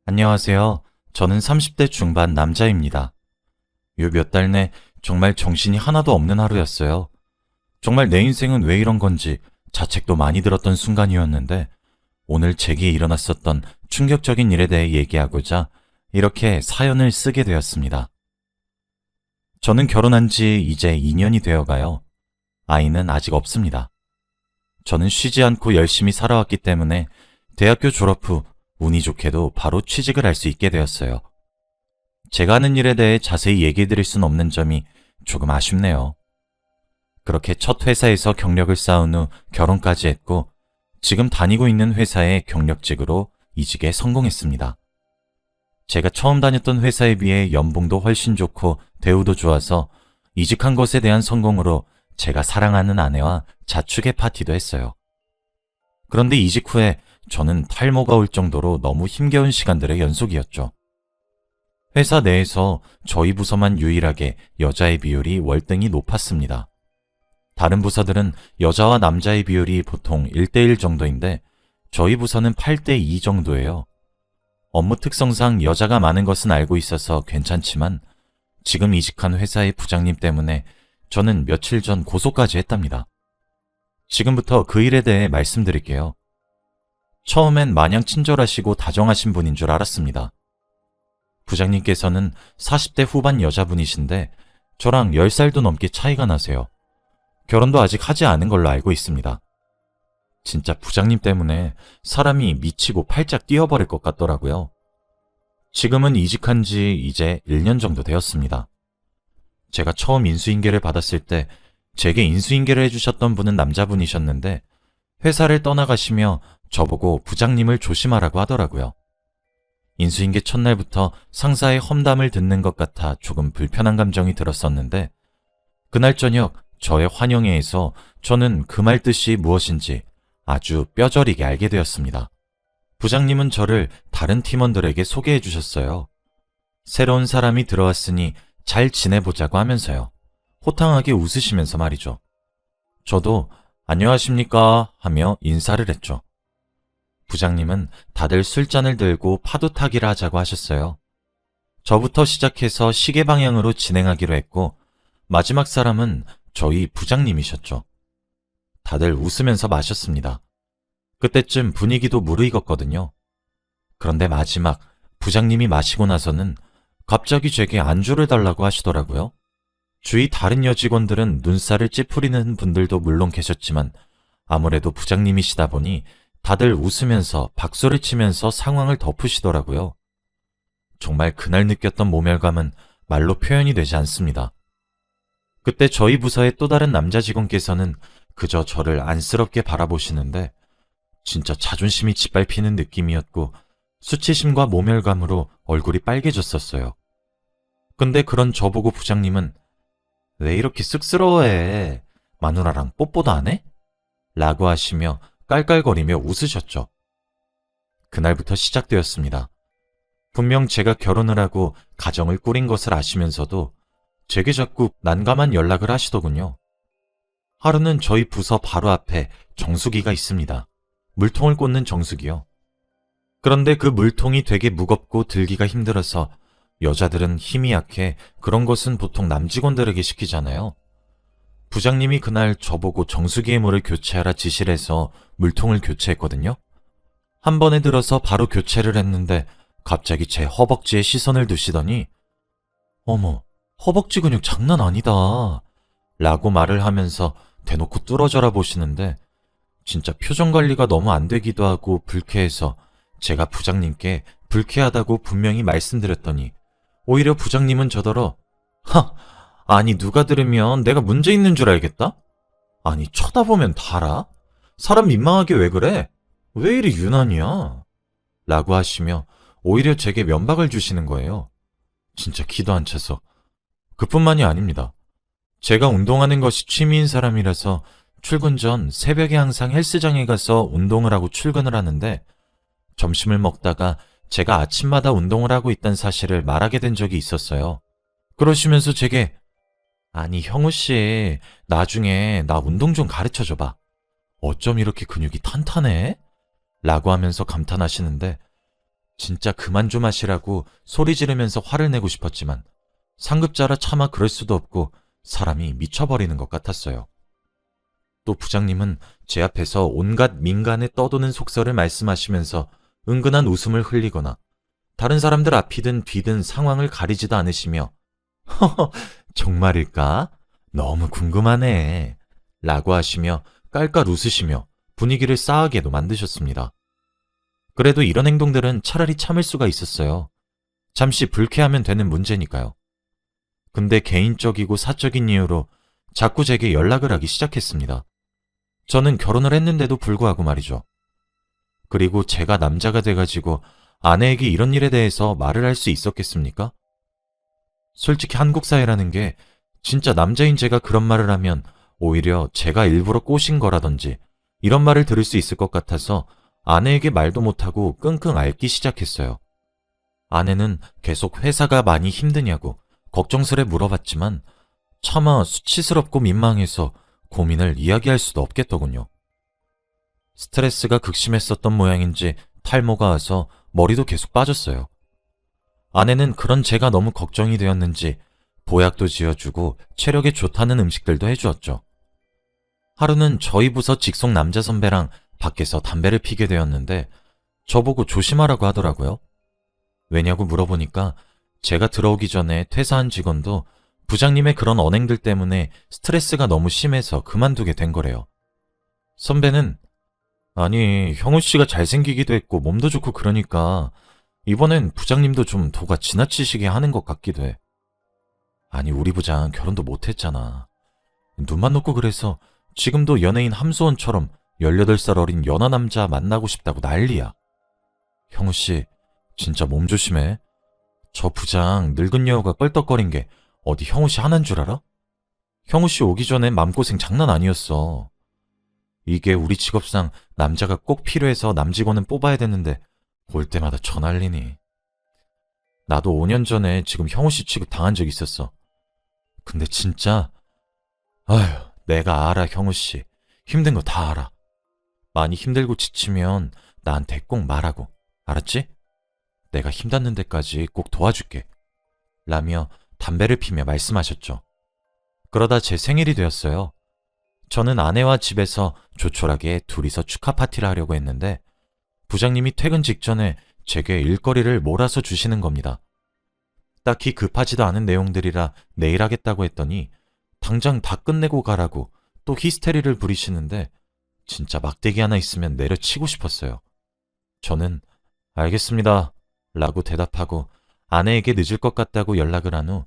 안녕하세요. 저는 30대 중반 남자입니다. 요 몇 달 내 정말 정신이 하나도 없는 하루였어요. 정말 내 인생은 왜 이런 건지 자책도 많이 들었던 순간이었는데 오늘 제게 일어났었던 충격적인 일에 대해 얘기하고자 이렇게 사연을 쓰게 되었습니다. 저는 결혼한 지 이제 2년이 되어가요. 아이는 아직 없습니다. 저는 쉬지 않고 열심히 살아왔기 때문에 대학교 졸업 후 운이 좋게도 바로 취직을 할 수 있게 되었어요. 제가 하는 일에 대해 자세히 얘기해 드릴 순 없는 점이 조금 아쉽네요. 그렇게 첫 회사에서 경력을 쌓은 후 결혼까지 했고 지금 다니고 있는 회사의 경력직으로 이직에 성공했습니다. 제가 처음 다녔던 회사에 비해 연봉도 훨씬 좋고 대우도 좋아서 이직한 것에 대한 성공으로 제가 사랑하는 아내와 자축의 파티도 했어요. 그런데 이직 후에 저는 탈모가 올 정도로 너무 힘겨운 시간들의 연속이었죠. 회사 내에서 저희 부서만 유일하게 여자의 비율이 월등히 높았습니다. 다른 부서들은 여자와 남자의 비율이 보통 1대1 정도인데 저희 부서는 8대2 정도예요. 업무 특성상 여자가 많은 것은 알고 있어서 괜찮지만 지금 이직한 회사의 부장님 때문에 저는 며칠 전 고소까지 했답니다. 지금부터 그 일에 대해 말씀드릴게요. 처음엔 마냥 친절하시고 다정하신 분인 줄 알았습니다. 부장님께서는 40대 후반 여자분이신데 저랑 10살도 넘게 차이가 나세요. 결혼도 아직 하지 않은 걸로 알고 있습니다. 진짜 부장님 때문에 사람이 미치고 팔짝 뛰어버릴 것 같더라고요. 지금은 이직한 지 이제 1년 정도 되었습니다. 제가 처음 인수인계를 받았을 때 제게 인수인계를 해주셨던 분은 남자분이셨는데 회사를 떠나가시며 저보고 부장님을 조심하라고 하더라고요. 인수인계 첫날부터 상사의 험담을 듣는 것 같아 조금 불편한 감정이 들었었는데 그날 저녁 저의 환영회에서 저는 그 말 뜻이 무엇인지 아주 뼈저리게 알게 되었습니다. 부장님은 저를 다른 팀원들에게 소개해 주셨어요. 새로운 사람이 들어왔으니 잘 지내보자고 하면서요. 호탕하게 웃으시면서 말이죠. 저도 안녕하십니까 하며 인사를 했죠. 부장님은 다들 술잔을 들고 파도 타기를 하자고 하셨어요. 저부터 시작해서 시계 방향으로 진행하기로 했고 마지막 사람은 저희 부장님이셨죠. 다들 웃으면서 마셨습니다. 그때쯤 분위기도 무르익었거든요. 그런데 마지막 부장님이 마시고 나서는 갑자기 제게 안주를 달라고 하시더라고요. 주위 다른 여직원들은 눈살을 찌푸리는 분들도 물론 계셨지만 아무래도 부장님이시다 보니 다들 웃으면서 박수를 치면서 상황을 덮으시더라고요. 정말 그날 느꼈던 모멸감은 말로 표현이 되지 않습니다. 그때 저희 부서의 또 다른 남자 직원께서는 그저 저를 안쓰럽게 바라보시는데 진짜 자존심이 짓밟히는 느낌이었고 수치심과 모멸감으로 얼굴이 빨개졌었어요. 근데 그런 저보고 부장님은 왜 이렇게 쑥스러워해? 마누라랑 뽀뽀도 안 해? 라고 하시며 깔깔거리며 웃으셨죠. 그날부터 시작되었습니다. 분명 제가 결혼을 하고 가정을 꾸린 것을 아시면서도 제게 자꾸 난감한 연락을 하시더군요. 하루는 저희 부서 바로 앞에 정수기가 있습니다. 물통을 꽂는 정수기요. 그런데 그 물통이 되게 무겁고 들기가 힘들어서 여자들은 힘이 약해 그런 것은 보통 남직원들에게 시키잖아요. 부장님이 그날 저보고 정수기의 물을 교체하라 지시를 해서 물통을 교체했거든요. 한 번에 들어서 바로 교체를 했는데 갑자기 제 허벅지에 시선을 두시더니 어머, 허벅지 근육 장난 아니다 라고 말을 하면서 대놓고 뚫어져라 보시는데 진짜 표정 관리가 너무 안 되기도 하고 불쾌해서 제가 부장님께 불쾌하다고 분명히 말씀드렸더니 오히려 부장님은 저더러 아니 누가 들으면 내가 문제 있는 줄 알겠다? 아니 쳐다보면 다 알아? 사람 민망하게 왜 그래? 왜 이리 유난이야? 라고 하시며 오히려 제게 면박을 주시는 거예요. 진짜 기도 안 차서. 그뿐만이 아닙니다. 제가 운동하는 것이 취미인 사람이라서 출근 전 새벽에 항상 헬스장에 가서 운동을 하고 출근을 하는데 점심을 먹다가 제가 아침마다 운동을 하고 있다는 사실을 말하게 된 적이 있었어요. 그러시면서 제게 아니 형우씨 나중에 나 운동 좀 가르쳐줘봐. 어쩜 이렇게 근육이 탄탄해? 라고 하면서 감탄하시는데 진짜 그만 좀 하시라고 소리 지르면서 화를 내고 싶었지만 상급자라 차마 그럴 수도 없고 사람이 미쳐버리는 것 같았어요. 또 부장님은 제 앞에서 온갖 민간에 떠도는 속설을 말씀하시면서 은근한 웃음을 흘리거나 다른 사람들 앞이든 뒤든 상황을 가리지도 않으시며 허허 정말일까? 너무 궁금하네 라고 하시며 깔깔 웃으시며 분위기를 싸하게도 만드셨습니다. 그래도 이런 행동들은 차라리 참을 수가 있었어요. 잠시 불쾌하면 되는 문제니까요. 근데 개인적이고 사적인 이유로 자꾸 제게 연락을 하기 시작했습니다. 저는 결혼을 했는데도 불구하고 말이죠. 그리고 제가 남자가 돼가지고 아내에게 이런 일에 대해서 말을 할 수 있었겠습니까? 솔직히 한국 사회라는 게 진짜 남자인 제가 그런 말을 하면 오히려 제가 일부러 꼬신 거라든지 이런 말을 들을 수 있을 것 같아서 아내에게 말도 못하고 끙끙 앓기 시작했어요. 아내는 계속 회사가 많이 힘드냐고 걱정스레 물어봤지만 차마 수치스럽고 민망해서 고민을 이야기할 수도 없겠더군요. 스트레스가 극심했었던 모양인지 탈모가 와서 머리도 계속 빠졌어요. 아내는 그런 제가 너무 걱정이 되었는지 보약도 지어주고 체력에 좋다는 음식들도 해주었죠. 하루는 저희 부서 직속 남자 선배랑 밖에서 담배를 피게 되었는데 저보고 조심하라고 하더라고요. 왜냐고 물어보니까 제가 들어오기 전에 퇴사한 직원도 부장님의 그런 언행들 때문에 스트레스가 너무 심해서 그만두게 된 거래요. 선배는 아니 형우 씨가 잘생기기도 했고 몸도 좋고 그러니까 이번엔 부장님도 좀 도가 지나치시게 하는 것 같기도 해. 아니 우리 부장 결혼도 못했잖아. 눈만 놓고 그래서 지금도 연예인 함수원처럼 18살 어린 연하 남자 만나고 싶다고 난리야. 형우 씨 진짜 몸 조심해. 저 부장 늙은 여우가 껄떡거린 게 어디 형우 씨 하나인 줄 알아? 형우 씨 오기 전에 맘고생 장난 아니었어. 이게 우리 직업상 남자가 꼭 필요해서 남직원은 뽑아야 되는데 올 때마다 저 난리니. 나도 5년 전에 지금 형우 씨 취급 당한 적 있었어. 근데 진짜 아휴 내가 알아 형우 씨. 힘든 거 다 알아. 많이 힘들고 지치면 나한테 꼭 말하고. 알았지? 내가 힘닿는 데까지 꼭 도와줄게. 라며 담배를 피며 말씀하셨죠. 그러다 제 생일이 되었어요. 저는 아내와 집에서 조촐하게 둘이서 축하 파티를 하려고 했는데 부장님이 퇴근 직전에 제게 일거리를 몰아서 주시는 겁니다. 딱히 급하지도 않은 내용들이라 내일 하겠다고 했더니 당장 다 끝내고 가라고 또 히스테리를 부리시는데 진짜 막대기 하나 있으면 내려치고 싶었어요. 저는 알겠습니다 라고 대답하고 아내에게 늦을 것 같다고 연락을 한 후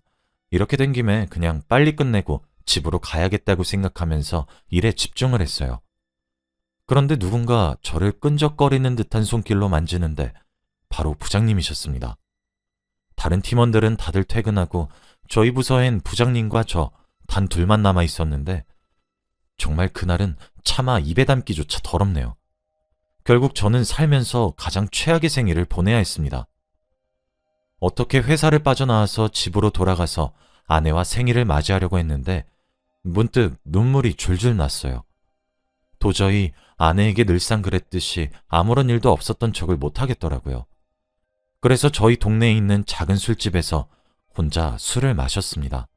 이렇게 된 김에 그냥 빨리 끝내고 집으로 가야겠다고 생각하면서 일에 집중을 했어요. 그런데 누군가 저를 끈적거리는 듯한 손길로 만지는데 바로 부장님이셨습니다. 다른 팀원들은 다들 퇴근하고 저희 부서엔 부장님과 저 단 둘만 남아 있었는데 정말 그날은 차마 입에 담기조차 더럽네요. 결국 저는 살면서 가장 최악의 생일을 보내야 했습니다. 어떻게 회사를 빠져나와서 집으로 돌아가서 아내와 생일을 맞이하려고 했는데 문득 눈물이 줄줄 났어요. 도저히 아내에게 늘상 그랬듯이 아무런 일도 없었던 척을 못하겠더라고요. 그래서 저희 동네에 있는 작은 술집에서 혼자 술을 마셨습니다.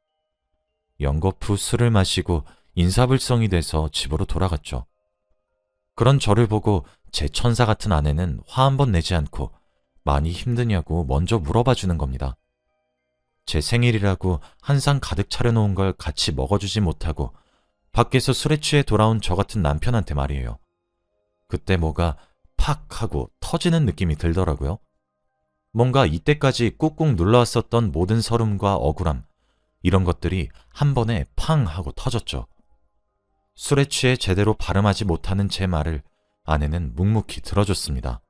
연거푸 술을 마시고 인사불성이 돼서 집으로 돌아갔죠. 그런 저를 보고 제 천사 같은 아내는 화 한 번 내지 않고 많이 힘드냐고 먼저 물어봐 주는 겁니다. 제 생일이라고 한 상 가득 차려놓은 걸 같이 먹어주지 못하고 밖에서 술에 취해 돌아온 저 같은 남편한테 말이에요. 그때 뭐가 팍 하고 터지는 느낌이 들더라고요. 뭔가 이때까지 꾹꾹 눌러왔었던 모든 서름과 억울함, 이런 것들이 한 번에 팡 하고 터졌죠. 술에 취해 제대로 발음하지 못하는 제 말을 아내는 묵묵히 들어줬습니다.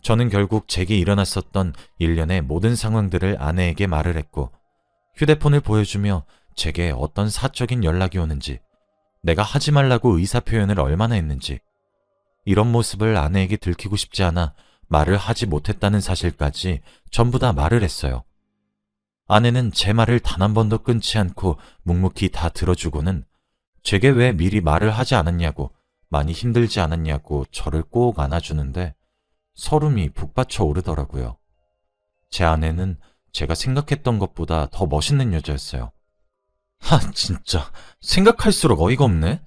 저는 결국 제게 일어났었던 일련의 모든 상황들을 아내에게 말을 했고 휴대폰을 보여주며 제게 어떤 사적인 연락이 오는지, 내가 하지 말라고 의사표현을 얼마나 했는지, 이런 모습을 아내에게 들키고 싶지 않아 말을 하지 못했다는 사실까지 전부 다 말을 했어요. 아내는 제 말을 단 한 번도 끊지 않고 묵묵히 다 들어주고는 제게 왜 미리 말을 하지 않았냐고, 많이 힘들지 않았냐고 저를 꼭 안아주는데 서름이 북받쳐 오르더라고요. 제 아내는 제가 생각했던 것보다 더 멋있는 여자였어요. 진짜 생각할수록 어이가 없네.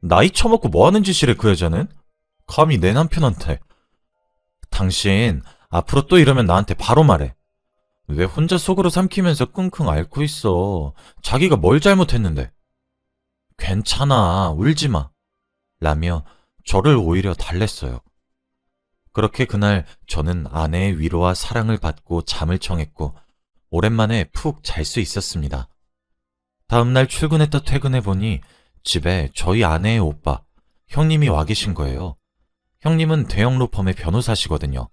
나이 처먹고 뭐 하는 짓이래 그 여자는? 감히 내 남편한테. 당신 앞으로 또 이러면 나한테 바로 말해. 왜 혼자 속으로 삼키면서 끙끙 앓고 있어. 자기가 뭘 잘못했는데. 괜찮아, 울지 마. 라며 저를 오히려 달랬어요. 그렇게 그날 저는 아내의 위로와 사랑을 받고 잠을 청했고 오랜만에 푹 잘 수 있었습니다. 다음날 출근했다 퇴근해보니 집에 저희 아내의 오빠, 형님이 와 계신 거예요. 형님은 대형 로펌의 변호사시거든요.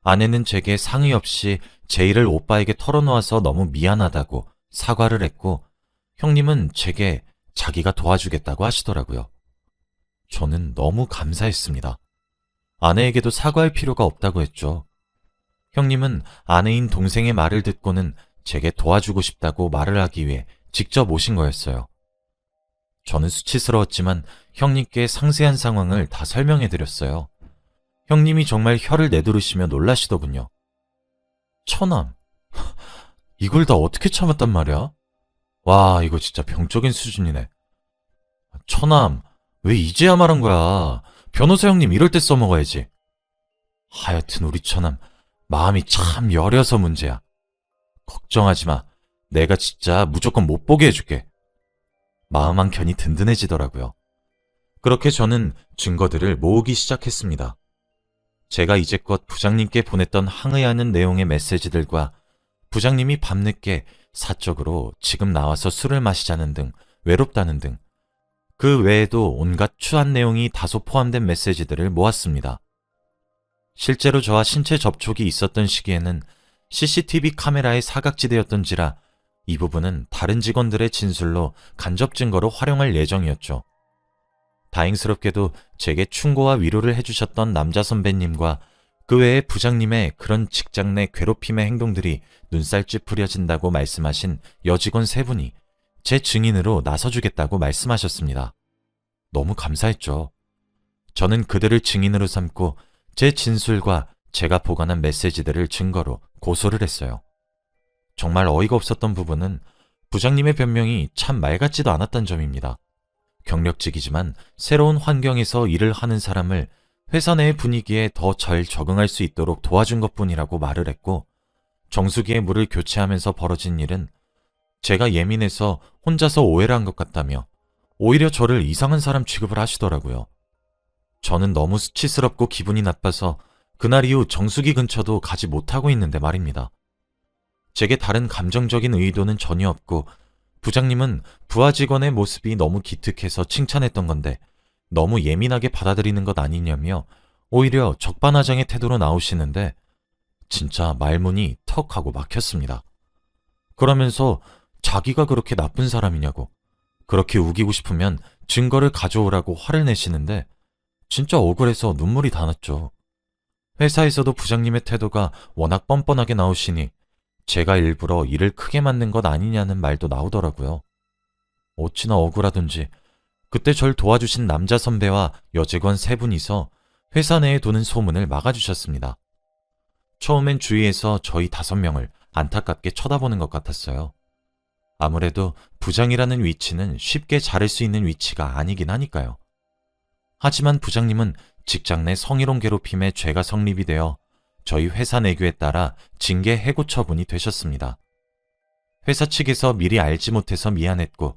아내는 제게 상의 없이 제 일을 오빠에게 털어놓아서 너무 미안하다고 사과를 했고 형님은 제게 자기가 도와주겠다고 하시더라고요. 저는 너무 감사했습니다. 아내에게도 사과할 필요가 없다고 했죠. 형님은 아내인 동생의 말을 듣고는 제게 도와주고 싶다고 말을 하기 위해 직접 오신 거였어요. 저는 수치스러웠지만 형님께 상세한 상황을 다 설명해드렸어요. 형님이 정말 혀를 내두르시며 놀라시더군요. 처남, 이걸 다 어떻게 참았단 말이야? 와, 이거 진짜 병적인 수준이네. 처남, 왜 이제야 말한 거야? 변호사 형님 이럴 때 써먹어야지. 하여튼 우리 처남, 마음이 참 여려서 문제야. 걱정하지 마. 내가 진짜 무조건 못 보게 해줄게. 마음 한켠이 든든해지더라고요. 그렇게 저는 증거들을 모으기 시작했습니다. 제가 이제껏 부장님께 보냈던 항의하는 내용의 메시지들과 부장님이 밤늦게 사적으로 지금 나와서 술을 마시자는 등 외롭다는 등 그 외에도 온갖 추한 내용이 다소 포함된 메시지들을 모았습니다. 실제로 저와 신체 접촉이 있었던 시기에는 CCTV 카메라의 사각지대였던지라 이 부분은 다른 직원들의 진술로 간접 증거로 활용할 예정이었죠. 다행스럽게도 제게 충고와 위로를 해주셨던 남자 선배님과 그 외에 부장님의 그런 직장 내 괴롭힘의 행동들이 눈살 찌푸려진다고 말씀하신 여직원 3분이 제 증인으로 나서주겠다고 말씀하셨습니다. 너무 감사했죠. 저는 그들을 증인으로 삼고 제 진술과 제가 보관한 메시지들을 증거로 고소를 했어요. 정말 어이가 없었던 부분은 부장님의 변명이 참 말 같지도 않았던 점입니다. 경력직이지만 새로운 환경에서 일을 하는 사람을 회사 내의 분위기에 더 잘 적응할 수 있도록 도와준 것뿐이라고 말을 했고 정수기에 물을 교체하면서 벌어진 일은 제가 예민해서 혼자서 오해를 한 것 같다며 오히려 저를 이상한 사람 취급을 하시더라고요. 저는 너무 수치스럽고 기분이 나빠서 그날 이후 정수기 근처도 가지 못하고 있는데 말입니다. 제게 다른 감정적인 의도는 전혀 없고 부장님은 부하 직원의 모습이 너무 기특해서 칭찬했던 건데 너무 예민하게 받아들이는 것 아니냐며 오히려 적반하장의 태도로 나오시는데 진짜 말문이 턱 하고 막혔습니다. 그러면서 자기가 그렇게 나쁜 사람이냐고 그렇게 우기고 싶으면 증거를 가져오라고 화를 내시는데 진짜 억울해서 눈물이 다 났죠. 회사에서도 부장님의 태도가 워낙 뻔뻔하게 나오시니 제가 일부러 일을 크게 만든 것 아니냐는 말도 나오더라고요. 어찌나 억울하던지 그때 절 도와주신 남자 선배와 여직원 3분이서 회사 내에 도는 소문을 막아주셨습니다. 처음엔 주위에서 저희 5명을 안타깝게 쳐다보는 것 같았어요. 아무래도 부장이라는 위치는 쉽게 자를 수 있는 위치가 아니긴 하니까요. 하지만 부장님은 직장 내 성희롱 괴롭힘의 죄가 성립이 되어 저희 회사 내규에 따라 징계 해고 처분이 되셨습니다. 회사 측에서 미리 알지 못해서 미안했고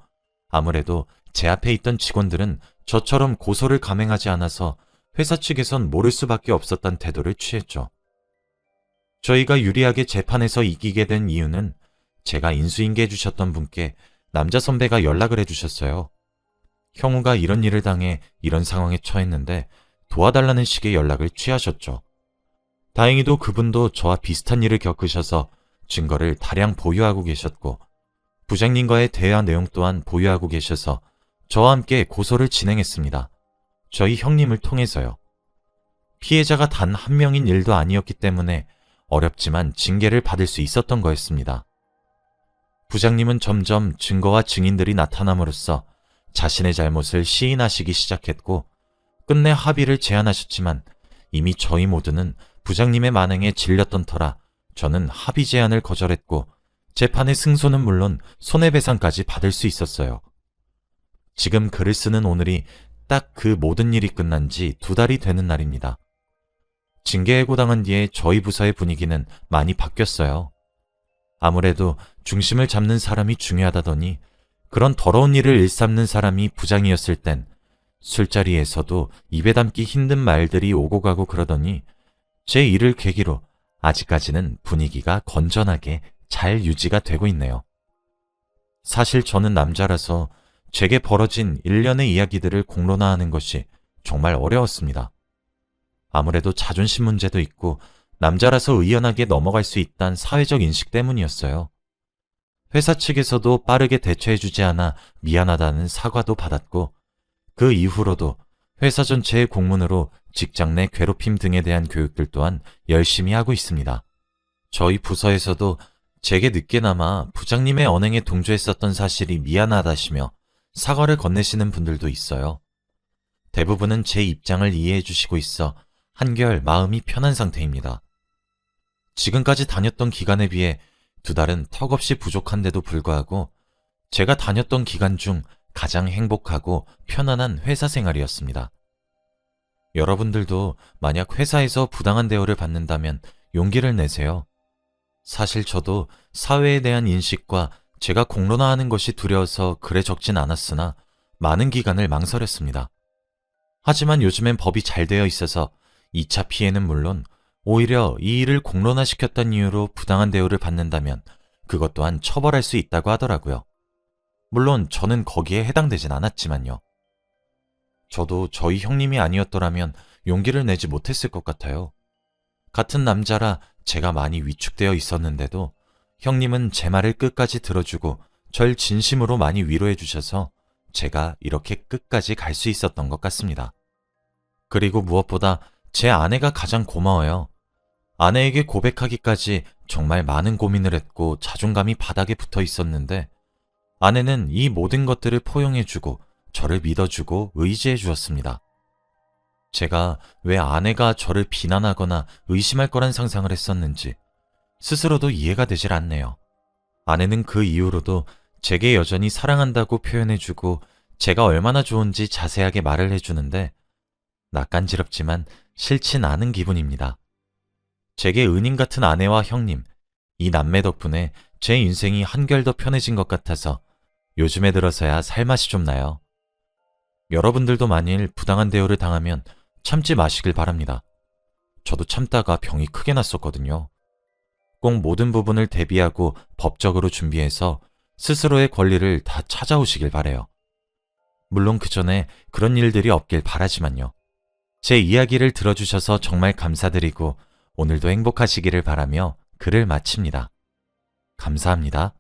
아무래도 제 앞에 있던 직원들은 저처럼 고소를 감행하지 않아서 회사 측에선 모를 수밖에 없었던 태도를 취했죠. 저희가 유리하게 재판에서 이기게 된 이유는 제가 인수인계해 주셨던 분께 남자 선배가 연락을 해주셨어요. 형우가 이런 일을 당해 이런 상황에 처했는데 도와달라는 식의 연락을 취하셨죠. 다행히도 그분도 저와 비슷한 일을 겪으셔서 증거를 다량 보유하고 계셨고 부장님과의 대화 내용 또한 보유하고 계셔서 저와 함께 고소를 진행했습니다. 저희 형님을 통해서요. 피해자가 단 한 명인 일도 아니었기 때문에 어렵지만 징계를 받을 수 있었던 거였습니다. 부장님은 점점 증거와 증인들이 나타남으로써 자신의 잘못을 시인하시기 시작했고 끝내 합의를 제안하셨지만 이미 저희 모두는 부장님의 만행에 질렸던 터라 저는 합의 제안을 거절했고 재판의 승소는 물론 손해배상까지 받을 수 있었어요. 지금 글을 쓰는 오늘이 딱 그 모든 일이 끝난 지 2달이 되는 날입니다. 징계해고당한 뒤에 저희 부서의 분위기는 많이 바뀌었어요. 아무래도 중심을 잡는 사람이 중요하다더니 그런 더러운 일을 일삼는 사람이 부장이었을 땐 술자리에서도 입에 담기 힘든 말들이 오고 가고 그러더니 제 일을 계기로 아직까지는 분위기가 건전하게 잘 유지가 되고 있네요. 사실 저는 남자라서 제게 벌어진 일련의 이야기들을 공론화하는 것이 정말 어려웠습니다. 아무래도 자존심 문제도 있고 남자라서 의연하게 넘어갈 수 있다는 사회적 인식 때문이었어요. 회사 측에서도 빠르게 대처해주지 않아 미안하다는 사과도 받았고 그 이후로도 회사 전체의 공문으로 직장 내 괴롭힘 등에 대한 교육들 또한 열심히 하고 있습니다. 저희 부서에서도 제게 늦게나마 부장님의 언행에 동조했었던 사실이 미안하다시며 사과를 건네시는 분들도 있어요. 대부분은 제 입장을 이해해 주시고 있어 한결 마음이 편한 상태입니다. 지금까지 다녔던 기간에 비해 2달은 턱없이 부족한데도 불구하고 제가 다녔던 기간 중 가장 행복하고 편안한 회사 생활이었습니다. 여러분들도 만약 회사에서 부당한 대우를 받는다면 용기를 내세요. 사실 저도 사회에 대한 인식과 제가 공론화하는 것이 두려워서 글에 적진 않았으나 많은 기간을 망설였습니다. 하지만 요즘엔 법이 잘 되어 있어서 2차 피해는 물론 오히려 이 일을 공론화시켰다는 이유로 부당한 대우를 받는다면 그것 또한 처벌할 수 있다고 하더라고요. 물론 저는 거기에 해당되진 않았지만요. 저도 저희 형님이 아니었더라면 용기를 내지 못했을 것 같아요. 같은 남자라 제가 많이 위축되어 있었는데도 형님은 제 말을 끝까지 들어주고 절 진심으로 많이 위로해 주셔서 제가 이렇게 끝까지 갈 수 있었던 것 같습니다. 그리고 무엇보다 제 아내가 가장 고마워요. 아내에게 고백하기까지 정말 많은 고민을 했고 자존감이 바닥에 붙어 있었는데 아내는 이 모든 것들을 포용해주고 저를 믿어주고 의지해 주었습니다. 제가 왜 아내가 저를 비난하거나 의심할 거란 상상을 했었는지 스스로도 이해가 되질 않네요. 아내는 그 이후로도 제게 여전히 사랑한다고 표현해주고 제가 얼마나 좋은지 자세하게 말을 해주는데 낯간지럽지만 싫진 않은 기분입니다. 제게 은인 같은 아내와 형님, 이 남매 덕분에 제 인생이 한결 더 편해진 것 같아서 요즘에 들어서야 살맛이 좀 나요. 여러분들도 만일 부당한 대우를 당하면 참지 마시길 바랍니다. 저도 참다가 병이 크게 났었거든요. 꼭 모든 부분을 대비하고 법적으로 준비해서 스스로의 권리를 다 찾아오시길 바래요. 물론 그 전에 그런 일들이 없길 바라지만요. 제 이야기를 들어주셔서 정말 감사드리고 오늘도 행복하시기를 바라며 글을 마칩니다. 감사합니다.